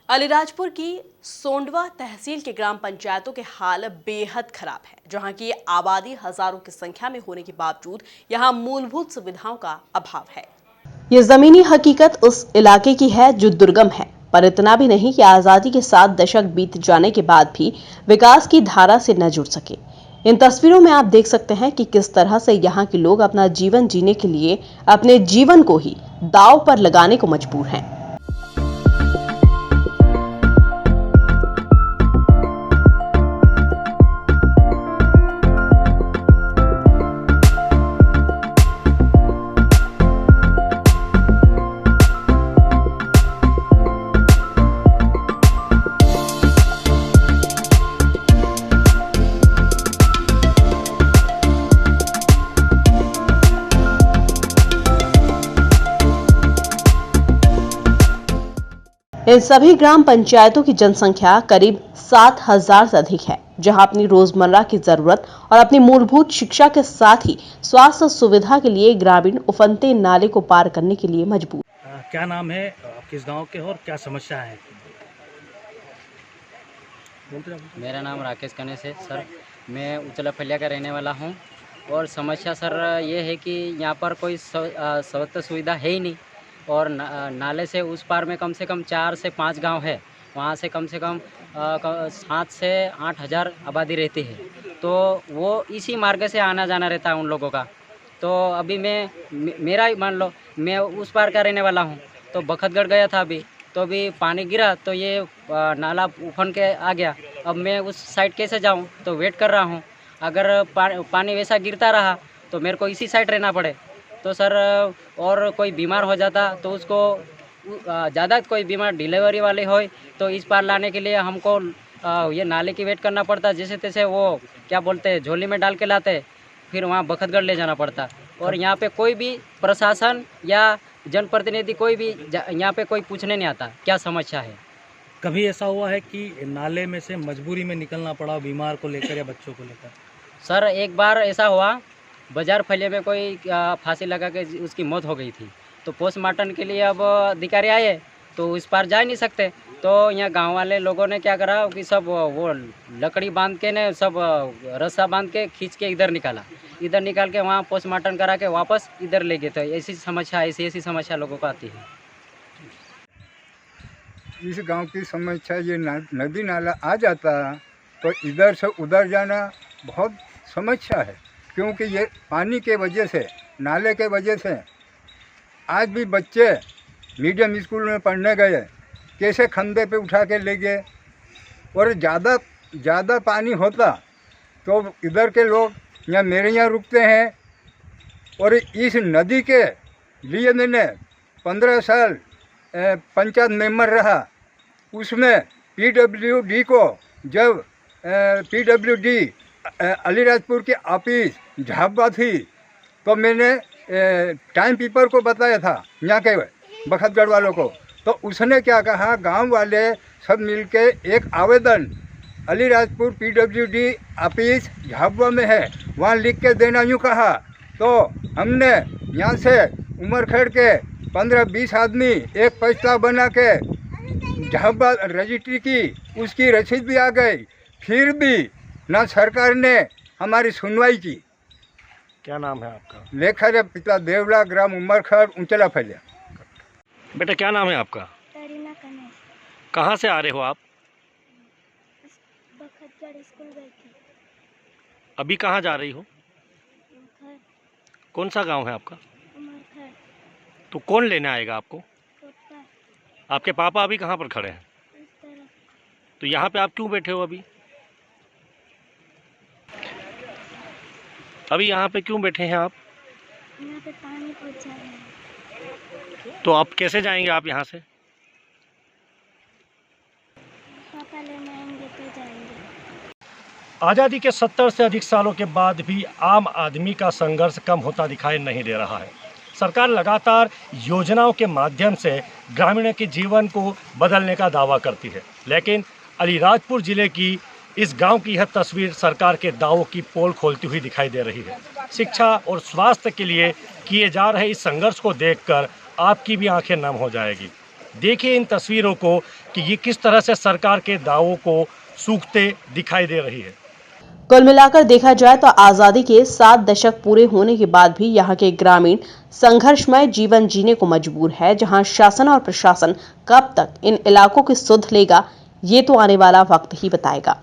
अलीराजपुर की सोंडवा तहसील के ग्राम पंचायतों के हाल बेहद खराब है, जहां की आबादी हजारों की संख्या में होने के बावजूद यहां मूलभूत सुविधाओं का अभाव है। ये जमीनी हकीकत उस इलाके की है जो दुर्गम है, पर इतना भी नहीं कि आजादी के 7 दशक बीत जाने के बाद भी विकास की धारा से न जुड़ सके। इन तस्वीरों में आप देख सकते हैं कि किस तरह से यहाँ के लोग अपना जीवन जीने के लिए अपने जीवन को ही दांव पर लगाने को मजबूर हैं। इन सभी ग्राम पंचायतों की जनसंख्या करीब 7,000 से अधिक है, जहां अपनी रोजमर्रा की जरूरत और अपनी मूलभूत शिक्षा के साथ ही स्वास्थ्य सुविधा के लिए ग्रामीण उफनते नाले को पार करने के लिए मजबूर। क्या नाम है, आप किस गांव के हो और क्या समस्या है? मेरा नाम राकेश गणेश है सर। मैं उचला फलिया का रहने वाला हूं और समस्या सर ये है कि यहाँ पर कोई स्वास्थ्य सुविधा है ही नहीं और नाले से उस पार में कम से कम 4 से 5 गांव है। वहाँ से कम 7 से 8 हज़ार आबादी रहती है, तो वो इसी मार्ग से आना जाना रहता है उन लोगों का। तो अभी मेरा ही मान लो, मैं उस पार का रहने वाला हूँ, तो बखतगढ़ गया था अभी, तो अभी पानी गिरा तो ये नाला उफन के आ गया। अब मैं उस साइड कैसे जाऊँ, तो वेट कर रहा हूँ। अगर पानी वैसा गिरता रहा तो मेरे को इसी साइड रहना पड़े। तो सर और कोई बीमार हो जाता तो उसको ज़्यादा कोई बीमार डिलीवरी वाले हो तो इस पार लाने के लिए हमको ये नाले की वेट करना पड़ता। जैसे तैसे वो क्या बोलते हैं, झोली में डाल के लाते, फिर वहाँ बखतगढ़ ले जाना पड़ता। और यहाँ पे कोई भी प्रशासन या जनप्रतिनिधि कोई भी यहाँ पे कोई पूछने नहीं आता क्या समस्या है। कभी ऐसा हुआ है कि नाले में से मजबूरी में निकलना पड़ा बीमार को लेकर या बच्चों को लेकर? सर एक बार ऐसा हुआ, बाजार फलिया में कोई फांसी लगा के उसकी मौत हो गई थी, तो पोस्टमार्टम के लिए अब अधिकारी आए तो उस पार जा नहीं सकते, तो यहाँ गांव वाले लोगों ने क्या करा कि सब वो लकड़ी बांध के ने सब रस्सा बांध के खींच के इधर निकाल के वहाँ पोस्टमार्टम करा के वापस इधर ले गए। तो ऐसी समस्या लोगों को आती है। इस गांव की समस्या ये नदी नाला आ जाता तो इधर से उधर जाना बहुत समस्या है, क्योंकि ये पानी के वजह से, नाले के वजह से आज भी बच्चे मीडियम स्कूल में पढ़ने गए, कैसे खंबे पे उठा के ले गए। और ज़्यादा पानी होता तो इधर के लोग यहाँ मेरे यहाँ रुकते हैं। और इस नदी के लिए मैंने 15 साल पंचायत मेंबर रहा। उसमें PWD को जब PWD अलीराजपुर की ऑफिस झाबा थी तो मैंने टाइम पेपर को बताया था यहाँ के बखतगढ़ वालों को, तो उसने क्या कहा, गांव वाले सब मिलके एक आवेदन अलीराजपुर PWD ऑफिस झाबा में है, वहाँ लिख के देना यूँ कहा। तो हमने यहाँ से उमरखेड़ के 15-20 आदमी एक प्रस्ताव बना के झाबा रजिस्ट्री की, उसकी रसीद भी आ गई, फिर भी ना सरकार ने हमारी सुनवाई की। क्या नाम है आपका? लेखा पिता देवला, ग्राम उमरखेड़, उचला फलिया। बेटा क्या नाम है आपका? कहाँ से आ रहे हो आप? बखतगढ़ स्कूल गई थी। अभी कहाँ जा रही हो? घर। कौन सा गांव है आपका? उमरखेड़। तो कौन लेने आएगा आपको? पापा। आपके पापा अभी कहाँ पर खड़े हैं? इस तरफ। तो यहाँ पे आप क्यों बैठे हो अभी यहाँ पे क्यों बैठे हैं आप? यहाँ पे पानी पहुँचा है। तो आप कैसे जाएंगे आप यहाँ से? पापा लेने आएंगे तो जाएंगे। आज़ादी के 70 से अधिक सालों के बाद भी आम आदमी का संघर्ष कम होता दिखाई नहीं दे रहा है। सरकार लगातार योजनाओं के माध्यम से ग्रामीणों के जीवन को बदलने का दावा करती है, लेकिन अलीराजपुर जिले की इस गांव की यह तस्वीर सरकार के दावों की पोल खोलती हुई दिखाई दे रही है। शिक्षा और स्वास्थ्य के लिए किए जा रहे इस संघर्ष को देखकर आपकी भी आंखें नम हो जाएगी। देखिए इन तस्वीरों को कि ये किस तरह से सरकार के दावों को सूखते दिखाई दे रही है। कुल मिलाकर देखा जाए तो आजादी के 7 दशक पूरे होने के बाद भी यहाँ के ग्रामीण संघर्षमय जीवन जीने को मजबूर है, जहाँ शासन और प्रशासन कब तक इन इलाकों की सुध लेगा, ये तो आने वाला वक्त ही बताएगा।